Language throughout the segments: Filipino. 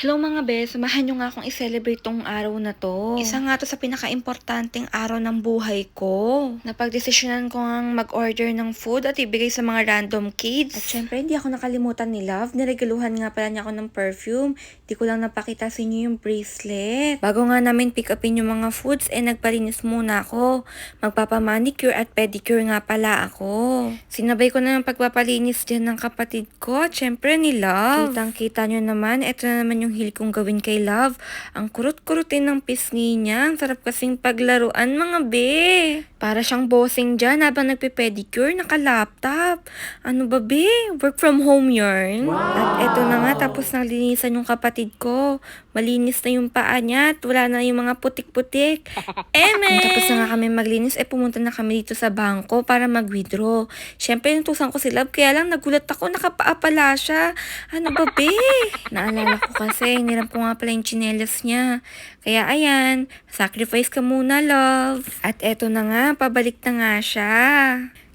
Hello mga bes, samahan nyo nga akong i-celebrate tong araw na to. Isa nga to sa pinaka-importanting araw ng buhay ko. Napagdesisyonan ko ngang mag-order ng food at ibigay sa mga random kids. At syempre, hindi ako nakalimutan ni Love. Niregaluhan nga pala niya ako ng perfume. Di ko lang napakita sa inyo yung bracelet. Bago nga namin pick upin yung mga foods, napalinis muna ako. Magpapamanicure at pedicure nga pala ako. Sinabay ko na yung pagpapalinis dyan ng kapatid ko at syempre ni Love. Kitang-kita nyo naman, eto na naman yung hilig kong gawin kay Love. Ang kurut-kurutin ng pisngi niya. Ang sarap kasing paglaruan mga be. Para siyang bossing dyan habang nagpe-pedicure, naka-laptop. Ano ba be? Work from home yarn. Wow. At eto na nga, tapos nalinisan yung kapatid ko. Malinis na yung paa niya at wala na yung mga putik-putik. Tapos na nga kami maglinis, pumunta na kami dito sa bangko para mag-withdraw. Syempre, natusan ko si Love, kaya lang nagulat ako, nakapaa pala siya. Ano ba be? Naalala ko kasi, niram ko nga pala yung tsinelas niya. Kaya ayan, sacrifice ka muna, Love. At eto na nga, pabalik na nga siya.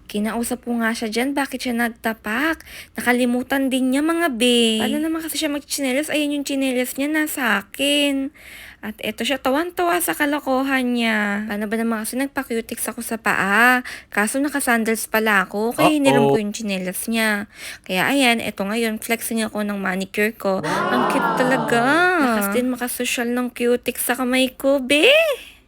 Kinausap ko nga siya dyan, bakit siya nagtapak? Nakalimutan din niya mga be. Paano naman kasi siya mag-tsinelas? Ayan yung tsinelas niya, nasa akin. At eto siya, tawan-tawa sa kalokohan niya. Paano ba naman kasi nagpa-cutics ako sa paa? Kaso naka-sandals pala ako, kaya hiniram ko yung tsinelas niya. Kaya ayan, eto ngayon, flexing ako ng manicure ko. Ang cute talaga. Lakas din makasosyal ng cutics sa kamay ko, be.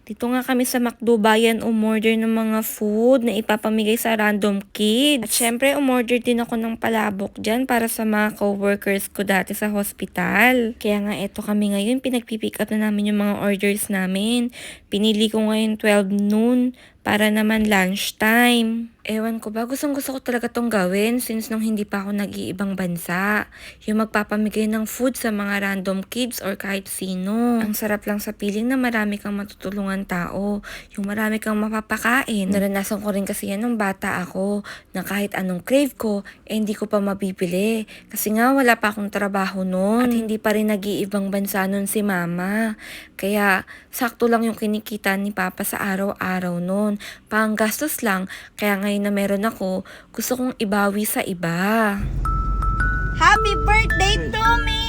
Dito nga kami sa McDo Bayan umorder ng mga food na ipapamigay sa random kids. At syempre, umorder din ako ng palabok dyan para sa mga co-workers ko dati sa hospital. Kaya nga eto kami ngayon, pinagpipick up na namin yung mga orders namin. Pinili ko ngayon 12 noon para naman lunchtime. Ewan ko ba, gustong gusto ko talaga tong gawin since nung hindi pa ako nag-iibang bansa. Yung magpapamigay ng food sa mga random kids or kahit sino. Ang sarap lang sa piling na marami kang matutulungan tao. Yung marami kang mapapakain. Naranasan ko rin kasi yan nung bata ako na kahit anong crave ko, hindi ko pa mabibili. Kasi nga wala pa akong trabaho noon. At hindi pa rin nag-iibang bansa noon si mama. Kaya sakto lang yung kinikita ni papa sa araw-araw noon. Panggastos lang, kaya ngayon na meron ako, gusto kong ibawi sa iba. Happy birthday to me!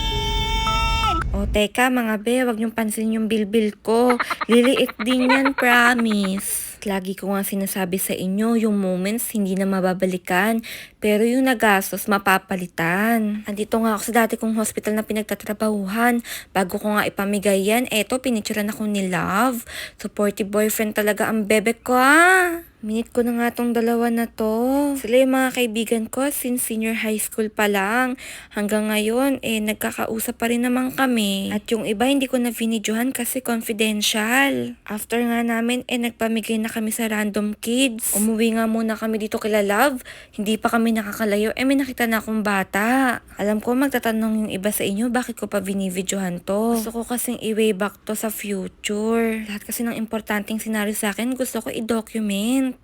O teka mga be, wag niyong pansin yung bilbil ko. Liliit din yan, promise. Lagi ko nga sinasabi sa inyo, yung moments hindi na mababalikan, pero yung nagastos mapapalitan. Andito nga ako sa dati kong hospital na pinagtatrabahuhan. Bago ko nga ipamigay yan, eto, pinicturean ako ni Love. Supportive boyfriend talaga ang bebe ko ah. Minute ko na nga tong dalawa na to. Sila yung mga kaibigan ko since senior high school pa lang. Hanggang ngayon, nagkakausap pa rin naman kami. At yung iba hindi ko na vinidyohan kasi confidential. After nga namin, nagpamigay na kami sa random kids. Umuwi nga muna kami dito kila Love. Hindi pa kami nakakalayo. May nakita na akong bata. Alam ko magtatanong yung iba sa inyo, bakit ko pa vinidyohan to? Gusto ko kasing i-way back to sa future. Lahat kasi ng importanteng senaryo sa akin, gusto ko i-document.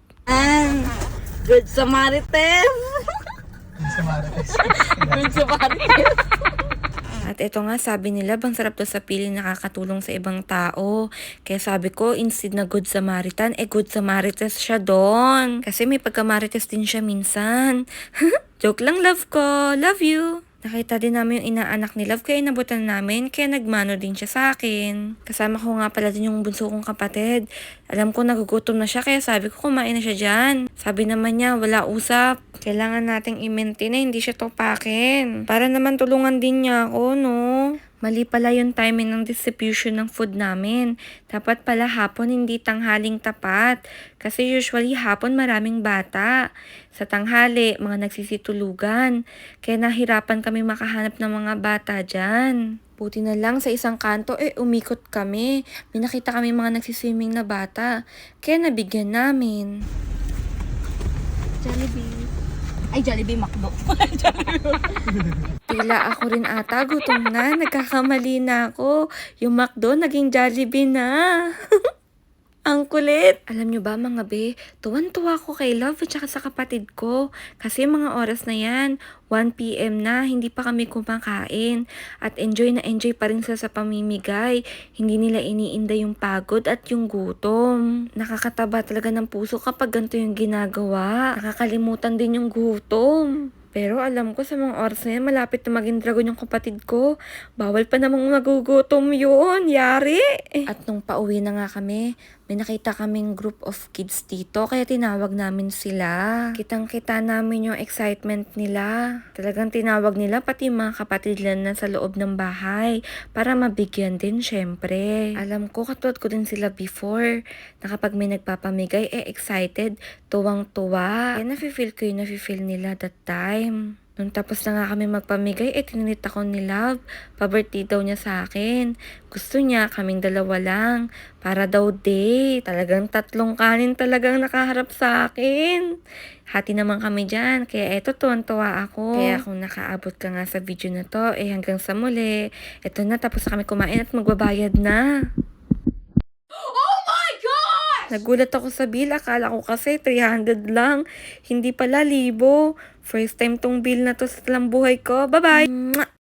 Good Samaritan! Good Samaritan! At ito nga, sabi nila, bang sarap to sa piling nakakatulong sa ibang tao. Kaya sabi ko, instead na Good Samaritan, Good Samaritas siya doon. Kasi may pagkamarites din siya minsan. Joke lang, love ko. Love you. Nakita din namin yung inaanak ni Love kaya inabutan namin kaya nagmano din siya sa akin. Kasama ko nga pala din yung bunso kong kapatid. Alam ko nagugutom na siya kaya sabi ko kumain na siya dyan. Sabi naman niya wala usap. Kailangan nating i-maintain na hindi siya topakin. Para naman tulungan din niya ako, no? Mali pala yung timing ng distribution ng food namin. Dapat pala hapon, hindi tanghaling tapat. Kasi usually hapon maraming bata. Sa tanghali, mga nagsisitulugan. Kaya nahirapan kami makahanap ng mga bata dyan. Buti na lang sa isang kanto, umikot kami. May nakita kami mga nagsiswimming na bata. Kaya nabigyan namin. Jollibee. Ay, Jollibee McDo. Tila ako rin ata, gutom na, nagkakamali na ako. Yung McDo, naging Jollibee na. Ang kulit! Alam nyo ba mga be, tuwan-tuwa ko kay Love at saka sa kapatid ko. Kasi mga oras na yan, 1 PM na, hindi pa kami kumakain. At enjoy na enjoy pa rin sila sa pamimigay. Hindi nila iniinda yung pagod at yung gutom. Nakakataba talaga ng puso kapag ganito yung ginagawa. Nakakalimutan din yung gutom. Pero alam ko sa mga oras na yan, malapit na maging dragon yung kapatid ko. Bawal pa namang magugutom yun. Yari! At nung pauwi na nga kami, may nakita kaming group of kids dito, kaya tinawag namin sila. Kitang-kita namin yung excitement nila. Talagang tinawag nila pati mga kapatid nila na sa loob ng bahay para mabigyan din syempre. Alam ko, katulad ko din sila before, na kapag may nagpapamigay, excited, tuwang-tuwa. Kaya nafe-feel ko yung nafe-feel nila that time. Nung tapos na nga kami magpamigay, tinilit ako ni Love. Pa-birthday daw niya sa akin. Gusto niya kaming dalawa lang. Para daw date. Talagang 3 kanin talagang nakaharap sa akin. Hati naman kami dyan. Kaya eto, tuwan-tuwa ako. Kaya kung nakaabot ka nga sa video na to, hanggang sa muli. Eto na, tapos na kami kumain at magbabayad na. Nagulat ako sa bill. Akala ko kasi 300 lang. Hindi pala 1,000. First time tong bill na to sa talang buhay ko. Bye-bye!